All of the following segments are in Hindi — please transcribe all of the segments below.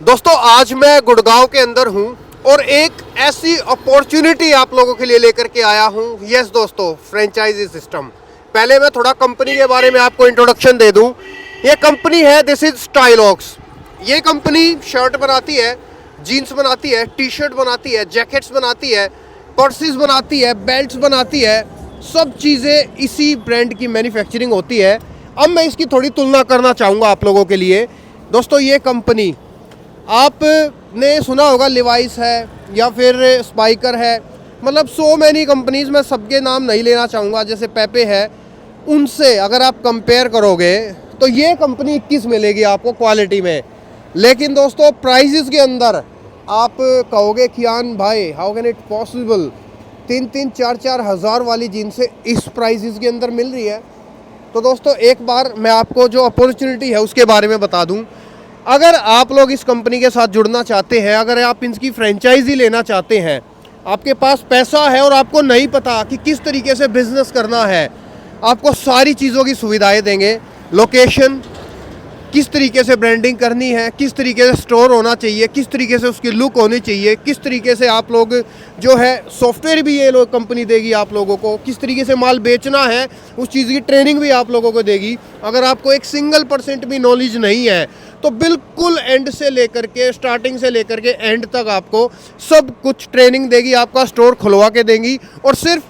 दोस्तों आज मैं गुड़गांव के अंदर हूं और एक ऐसी अपॉर्चुनिटी आप लोगों के लिए लेकर के आया हूं। यस दोस्तों, फ्रेंचाइजी सिस्टम। पहले मैं थोड़ा कंपनी के बारे में आपको इंट्रोडक्शन दे दूं। ये कंपनी है, दिस इज स्टाइलॉक्स। ये कंपनी शर्ट बनाती है, जीन्स बनाती है, टी शर्ट बनाती है, जैकेट्स बनाती है, पर्सेस बनाती है, बेल्ट्स बनाती है। सब चीज़ें इसी ब्रांड की मैन्युफैक्चरिंग होती है। अब मैं इसकी थोड़ी तुलना करना चाहूँगा आप लोगों के लिए। दोस्तों ये कंपनी आपने सुना होगा, लिवाइस है या फिर स्पाइकर है, मतलब सो मैनी कंपनीज। मैं सबके नाम नहीं लेना चाहूँगा, जैसे पेपे है, उनसे अगर आप कंपेयर करोगे तो ये कंपनी 21 मिलेगी आपको क्वालिटी में। लेकिन दोस्तों प्राइजेस के अंदर आप कहोगे कि यान भाई हाउ कैन इट पॉसिबल, 3-4 हज़ार वाली जीन्स इस प्राइजेस के अंदर मिल रही है। तो दोस्तों एक बार मैं आपको जो अपॉर्चुनिटी है उसके बारे में बता दूं। अगर आप लोग इस कंपनी के साथ जुड़ना चाहते हैं, अगर आप इनकी फ्रेंचाइजी लेना चाहते हैं, आपके पास पैसा है और आपको नहीं पता कि किस तरीके से बिजनेस करना है, आपको सारी चीज़ों की सुविधाएं देंगे। लोकेशन, किस तरीके से ब्रांडिंग करनी है, किस तरीके से स्टोर होना चाहिए, किस तरीके से उसकी लुक होनी चाहिए, किस तरीके से आप लोग जो है सॉफ्टवेयर भी ये लोग कंपनी देगी आप लोगों को, किस तरीके से माल बेचना है उस चीज़ की ट्रेनिंग भी आप लोगों को देगी। अगर आपको एक सिंगल % भी नॉलेज नहीं है तो बिल्कुल एंड से लेकर के, स्टार्टिंग से लेकर के एंड तक आपको सब कुछ ट्रेनिंग देगी, आपका स्टोर खुलवा के देंगी। और सिर्फ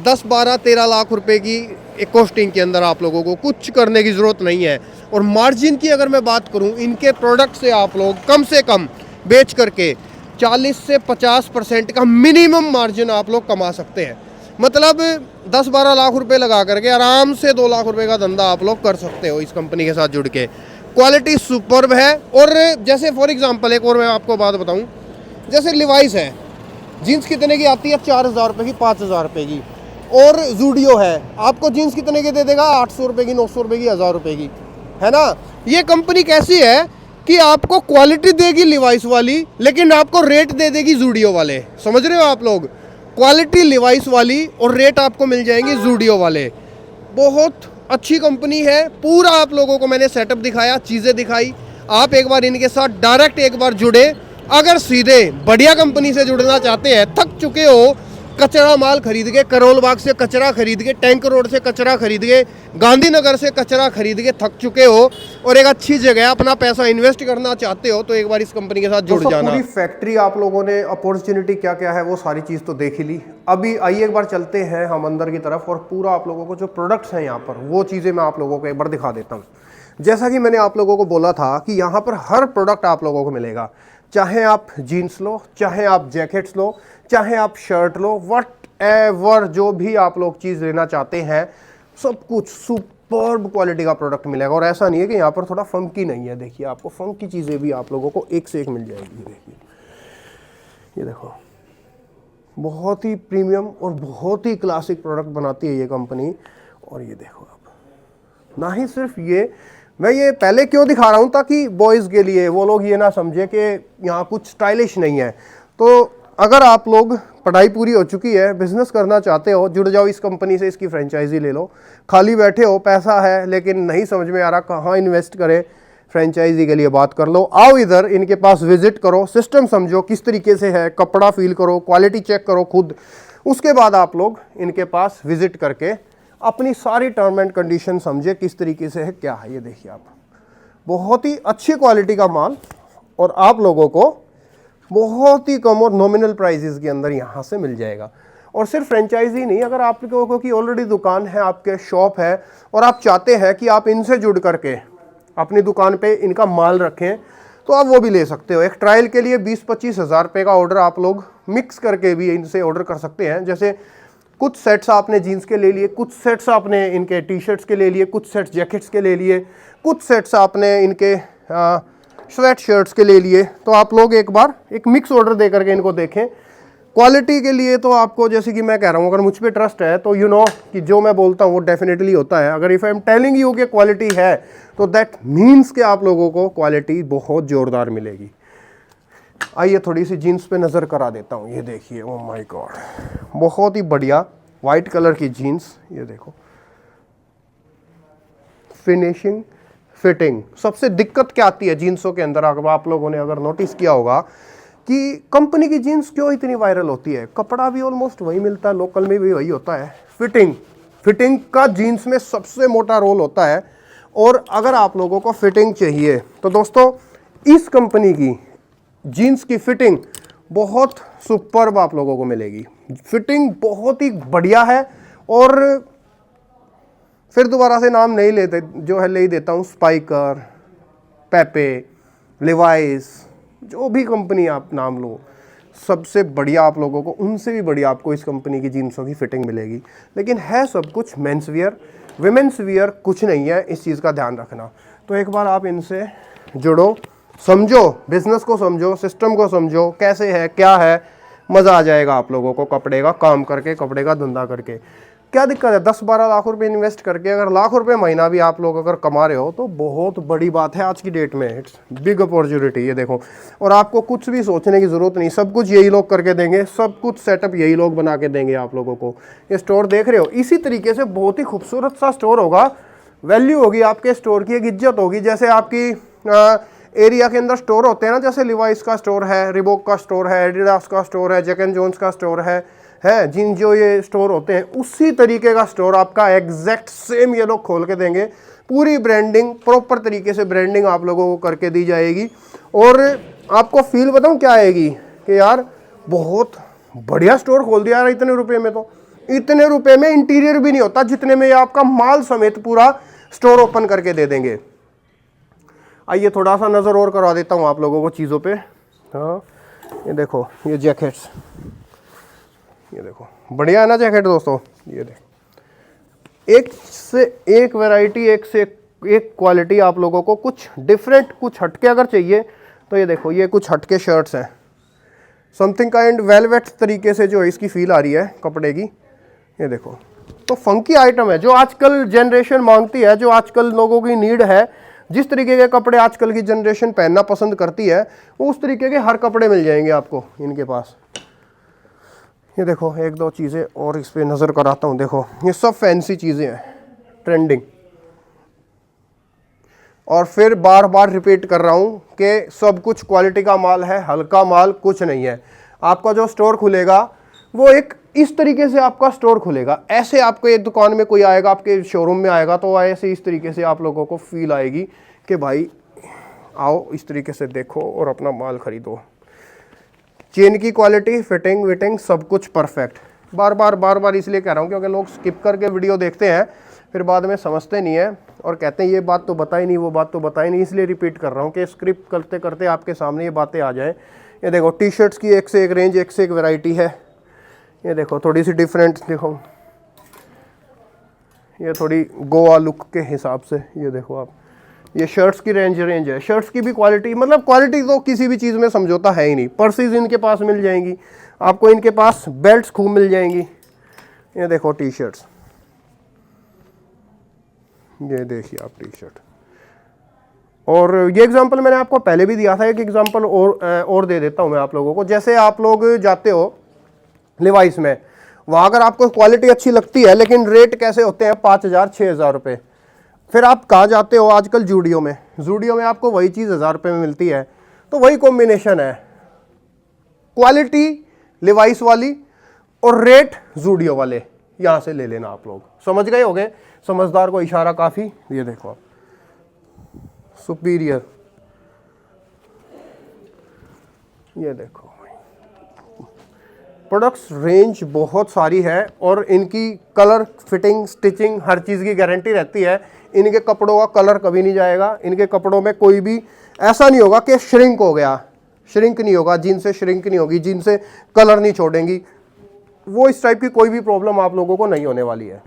10-12-13 लाख रुपए की एक कॉस्टिंग के अंदर आप लोगों को कुछ करने की ज़रूरत नहीं है। और मार्जिन की अगर मैं बात करूं, इनके प्रोडक्ट से आप लोग कम से कम बेच करके 40 से 50% का मिनिमम मार्जिन आप लोग कमा सकते हैं। मतलब 10-12 लाख रुपए लगा करके आराम से 2 लाख रुपए का धंधा आप लोग कर सकते हो इस कंपनी के साथ जुड़ के। क्वालिटी सुपर्ब है। और जैसे फॉर एग्जांपल एक और मैं आपको बात बताऊं, जैसे लिवाइस है, जीन्स कितने की आती है? 4,000 रुपये की, 5,000 रुपये की। और जूडियो है, आपको जीन्स कितने की दे देगा? 800 रुपये की, 900 रुपये की, 1,000 रुपये की, है ना। ये कंपनी कैसी है कि आपको क्वालिटी देगी लिवाइस वाली, लेकिन आपको रेट दे देगी जूडियो वाले। समझ रहे हो आप लोग? क्वालिटी लिवाइस वाली और रेट आपको मिल जाएंगे जूडियो वाले। बहुत अच्छी कंपनी है। पूरा आप लोगों को मैंने सेटअप दिखाया, चीज़ें दिखाई। आप एक बार इनके साथ डायरेक्ट एक बार जुड़े। अगर सीधे बढ़िया कंपनी से जुड़ना चाहते हैं, थक चुके हो कचरा माल खरीद के, करोल बाग से कचरा खरीद के, टैंक रोड से कचरा खरीद के, गांधीनगर से कचरा खरीद के थक चुके हो और एक अच्छी जगह अपना पैसा इन्वेस्ट करना चाहते हो, तो एक बार इस कंपनी के साथ जुड़ जाना। पूरी फैक्ट्री आप लोगों ने अपॉर्चुनिटी क्या क्या है वो सारी चीज़ तो देख ही ली। अभी आइए एक बार चलते हैं हम अंदर की तरफ और पूरा आप लोगों को जो प्रोडक्ट्स हैं यहाँ पर वो चीज़ें मैं आप लोगों को एक बार दिखा देता हूँ। जैसा कि मैंने आप लोगों को बोला था कि यहाँ पर हर प्रोडक्ट आप लोगों को मिलेगा। चाहे आप जीन्स लो, चाहे आप जैकेट्स लो, चाहे आप शर्ट लो, वट एवर जो भी आप लोग चीज़ लेना चाहते हैं, सब कुछ सुपर्ब क्वालिटी का प्रोडक्ट मिलेगा। और ऐसा नहीं है कि यहाँ पर थोड़ा फंकी नहीं है। देखिए आपको फंकी चीज़ें भी आप लोगों को एक से एक मिल जाएगी। देखिए ये देखो, बहुत ही प्रीमियम और बहुत ही क्लासिक प्रोडक्ट बनाती है ये कंपनी। और ये देखो आप, ना ही सिर्फ ये, मैं ये पहले क्यों दिखा रहा हूँ ताकि बॉयज़ के लिए वो लोग ये ना समझे कि यहाँ कुछ स्टाइलिश नहीं है। तो अगर आप लोग पढ़ाई पूरी हो चुकी है, बिजनेस करना चाहते हो, जुड़ जाओ इस कंपनी से, इसकी फ्रेंचाइजी ले लो। खाली बैठे हो, पैसा है लेकिन नहीं समझ में आ रहा कहाँ इन्वेस्ट करें, फ्रेंचाइजी के लिए बात कर लो। आओ इधर, इनके पास विजिट करो, सिस्टम समझो किस तरीके से है, कपड़ा फील करो, क्वालिटी चेक करो खुद। उसके बाद आप लोग इनके पास विजिट करके अपनी सारी टर्म एंड कंडीशन समझे किस तरीके से है, क्या है। ये देखिए आप, बहुत ही अच्छी क्वालिटी का माल और आप लोगों को बहुत ही कम और नॉमिनल प्राइजेस के अंदर यहाँ से मिल जाएगा। और सिर्फ फ्रेंचाइजी नहीं, अगर आप लोगों की ऑलरेडी दुकान है, आपके शॉप है और आप चाहते हैं कि आप इनसे जुड़ करके अपनी दुकान पे इनका माल रखें, तो आप वो भी ले सकते हो। एक ट्रायल के लिए 20-25 हज़ार रुपये का ऑर्डर आप लोग मिक्स करके भी इनसे ऑर्डर कर सकते हैं। जैसे कुछ सेट्स आपने जीन्स के ले लिए, कुछ सेट्स आपने इनके टी शर्ट्स के ले लिए, कुछ सेट्स जैकेट्स के ले लिए, कुछ सेट्स आपने इनके स्वेट शर्ट्स के ले लिए। तो आप लोग एक बार एक मिक्स ऑर्डर दे करके इनको देखें। क्वालिटी के लिए तो आपको, जैसे कि मैं कह रहा हूँ, अगर मुझ पे ट्रस्ट है तो यू नो कि जो मैं बोलता हूँ वो डेफिनेटली होता है। अगर if I am telling you कि क्वालिटी है तो दैट मीन्स कि आप लोगों को क्वालिटी बहुत ज़ोरदार मिलेगी। आइए थोड़ी सी जीन्स पे नज़र करा देता हूँ। ये देखिए, ओह माय गॉड, बहुत ही बढ़िया वाइट कलर की जीन्स। ये देखो, फिनिशिंग, फिटिंग। सबसे दिक्कत क्या आती है जीन्सों के अंदर, अगर आप लोगों ने अगर नोटिस किया होगा कि कंपनी की जीन्स क्यों इतनी वायरल होती है, कपड़ा भी ऑलमोस्ट वही मिलता है, लोकल में भी वही होता है, फिटिंग। फिटिंग का जीन्स में सबसे मोटा रोल होता है। और अगर आप लोगों को फिटिंग चाहिए तो दोस्तों इस कंपनी की जीन्स की फिटिंग बहुत सुपर्ब आप लोगों को मिलेगी। फिटिंग बहुत ही बढ़िया है। और फिर दोबारा से नाम नहीं लेते, जो है ले ही देता हूँ, स्पाइकर, पेपे, लिवाइस, जो भी कंपनी आप नाम लो, सबसे बढ़िया आप लोगों को, उनसे भी बढ़िया आपको इस कंपनी की जीन्सों की फिटिंग मिलेगी। लेकिन है सब कुछ मेंस वियर, विमेंस वियर कुछ नहीं है, इस चीज़ का ध्यान रखना। तो एक बार आप इनसे जुड़ो, समझो, बिजनेस को समझो, सिस्टम को समझो, कैसे है क्या है, मज़ा आ जाएगा आप लोगों को कपड़े का काम करके, कपड़े का धंधा करके। क्या दिक्कत है 10-12 लाख रुपए इन्वेस्ट करके, अगर लाख रुपए महीना भी आप लोग अगर कमा रहे हो तो बहुत बड़ी बात है आज की डेट में। इट्स बिग अपॉर्चुनिटी, ये देखो। और आपको कुछ भी सोचने की ज़रूरत नहीं, सब कुछ यही लोग करके देंगे, सब कुछ सेटअप यही लोग बना के देंगे आप लोगों को। ये स्टोर देख रहे हो, इसी तरीके से बहुत ही खूबसूरत सा स्टोर होगा, वैल्यू होगी आपके स्टोर की, एक इज्जत होगी। जैसे आपकी एरिया के अंदर स्टोर होते हैं ना, जैसे लिवाइस का स्टोर है, रिबॉक का स्टोर है, एडिडास का स्टोर है, जैक एंड जोन्स का स्टोर है जिन जो ये स्टोर होते हैं, उसी तरीके का स्टोर आपका एग्जैक्ट सेम ये लोग खोल के देंगे। पूरी ब्रांडिंग, प्रॉपर तरीके से ब्रांडिंग आप लोगों को करके दी जाएगी। और आपको फील बताऊं क्या आएगी कि यार बहुत बढ़िया स्टोर खोल दिया यार इतने रुपए में। तो इतने रुपए में इंटीरियर भी नहीं होता जितने में ये आपका माल समेत पूरा स्टोर ओपन करके दे देंगे। आइए थोड़ा सा नज़र और करवा देता हूँ आप लोगों को चीज़ों पे। हाँ ये देखो, ये जैकेट्स, ये देखो बढ़िया है ना जैकेट दोस्तों। ये देखो, एक से एक वैरायटी, एक से एक क्वालिटी आप लोगों को, कुछ डिफरेंट, कुछ हटके अगर चाहिए तो ये देखो, ये कुछ हटके शर्ट्स हैं, समथिंग काइंड वेलवेट तरीके से जो इसकी फील आ रही है कपड़े की। ये देखो, तो फंकी आइटम है जो आजकल जनरेशन मांगती है, जो आजकल लोगों की नीड है। जिस तरीके के कपड़े आजकल की जनरेशन पहनना पसंद करती है, वो उस तरीके के हर कपड़े मिल जाएंगे आपको इनके पास। ये देखो, एक दो चीज़ें और इस पर नज़र कराता हूँ। देखो ये सब फैंसी चीज़ें हैं, ट्रेंडिंग। और फिर बार बार रिपीट कर रहा हूँ कि सब कुछ क्वालिटी का माल है, हल्का माल कुछ नहीं है। आपका जो स्टोर खुलेगा वो एक इस तरीके से आपका स्टोर खुलेगा। ऐसे आपको एक दुकान में कोई आएगा, आपके शोरूम में आएगा, तो ऐसे इस तरीके से आप लोगों को फील आएगी कि भाई आओ इस तरीके से देखो और अपना माल खरीदो। चेन की क्वालिटी, फिटिंग विटिंग सब कुछ परफेक्ट। बार बार इसलिए कह रहा हूँ क्योंकि लोग स्किप करके वीडियो देखते हैं, फिर बाद में समझते नहीं है और कहते हैं ये बात तो बताई नहीं, वो बात तो बताई नहीं। इसलिए रिपीट कर रहा हूँ कि स्क्रिप्ट करते करते आपके सामने ये बातें आ जाएँ। ये देखो टी शर्ट्स की एक से एक रेंज, एक से एक वैरायटी है। ये देखो थोड़ी सी डिफरेंट, देखो ये थोड़ी गोवा लुक के हिसाब से। ये देखो आप, ये शर्ट्स की रेंज है। शर्ट्स की भी क्वालिटी, मतलब क्वालिटी तो किसी भी चीज़ में समझौता है ही नहीं। पर्सीज इनके पास मिल जाएंगी आपको, इनके पास बेल्ट्स खूब मिल जाएंगी। ये देखो टी शर्ट्स, ये देखिए आप टी शर्ट। और ये एग्जांपल मैंने आपको पहले भी दिया था, एक एग्जांपल और दे देता हूँ मैं आप लोगों को। जैसे आप लोग जाते हो लिवाइस में, वहाँ अगर आपको क्वालिटी अच्छी लगती है, लेकिन रेट कैसे होते हैं 5,000-6,000 रुपये। फिर आप कहाँ जाते हो आजकल? जूडियो में। जूडियो में आपको वही चीज़ 1,000 रुपये में मिलती है। तो वही कॉम्बिनेशन है, क्वालिटी लिवाइस वाली और रेट जूडियो वाले। यहाँ से ले लेना आप लोग, समझ गए होंगे। समझदार को इशारा काफ़ी। ये देखो आप, सुपीरियर, ये देखो प्रोडक्ट्स रेंज बहुत सारी है और इनकी कलर, फिटिंग, स्टिचिंग हर चीज़ की गारंटी रहती है। इनके कपड़ों का कलर कभी नहीं जाएगा। इनके कपड़ों में कोई भी ऐसा नहीं होगा कि श्रिंक हो गया, श्रिंक नहीं होगा, जिनसे श्रिंक नहीं होगी, जिनसे कलर नहीं छोड़ेंगी, वो इस टाइप की कोई भी प्रॉब्लम आप लोगों को नहीं होने वाली है।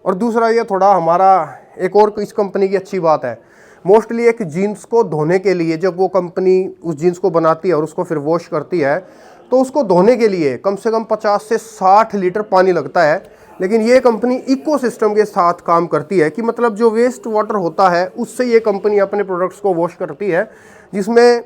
और दूसरा ये थोड़ा हमारा एक और इस कंपनी की अच्छी बात है, मोस्टली एक जीन्स को धोने के लिए जब वो कंपनी उस जीन्स को बनाती है और उसको फिर वॉश करती है, तो उसको धोने के लिए कम से कम 50 से 60 लीटर पानी लगता है। लेकिन ये कंपनी इकोसिस्टम के साथ काम करती है कि मतलब जो वेस्ट वाटर होता है उससे ये कंपनी अपने प्रोडक्ट्स को वॉश करती है, जिसमें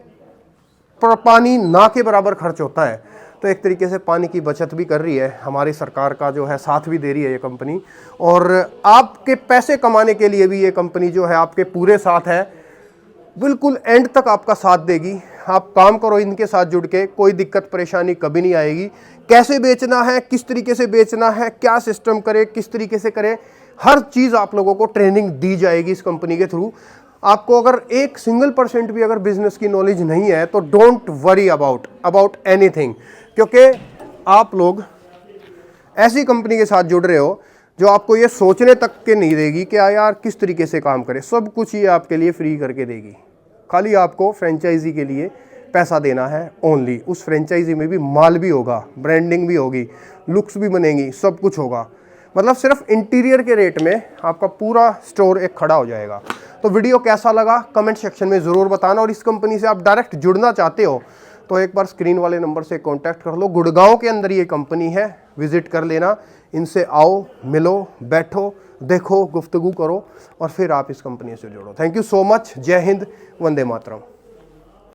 पानी ना के बराबर खर्च होता है। तो एक तरीके से पानी की बचत भी कर रही है, हमारी सरकार का जो है साथ भी दे रही है ये कंपनी। और आपके पैसे कमाने के लिए भी ये कंपनी जो है आपके पूरे साथ है, बिल्कुल एंड तक आपका साथ देगी। आप काम करो इनके साथ जुड़ के, कोई दिक्कत परेशानी कभी नहीं आएगी। कैसे बेचना है, किस तरीके से बेचना है, क्या सिस्टम करे, किस तरीके से करे, हर चीज़ आप लोगों को ट्रेनिंग दी जाएगी इस कंपनी के थ्रू। आपको अगर 1% भी अगर बिजनेस की नॉलेज नहीं है तो डोंट वरी अबाउट एनीथिंग, क्योंकि आप लोग ऐसी कंपनी के साथ जुड़ रहे हो जो आपको ये सोचने तक के नहीं देगी कि यार किस तरीके से काम करे। सब कुछ ये आपके लिए फ्री करके देगी। खाली आपको फ्रेंचाइजी के लिए पैसा देना है ओनली। उस फ्रेंचाइजी में भी माल भी होगा, ब्रांडिंग भी होगी, लुक्स भी बनेंगी, सब कुछ होगा। मतलब सिर्फ इंटीरियर के रेट में आपका पूरा स्टोर एक खड़ा हो जाएगा। तो वीडियो कैसा लगा कमेंट सेक्शन में ज़रूर बताना। और इस कंपनी से आप डायरेक्ट जुड़ना चाहते हो तो एक बार स्क्रीन वाले नंबर से कांटेक्ट कर लो। गुड़गांव के अंदर ये कंपनी है, विजिट कर लेना। इनसे आओ, मिलो, बैठो, देखो, गुफ्तगू करो और फिर आप इस कंपनी से जुड़ो। Thank you so much. जय हिंद, वंदे मातरम।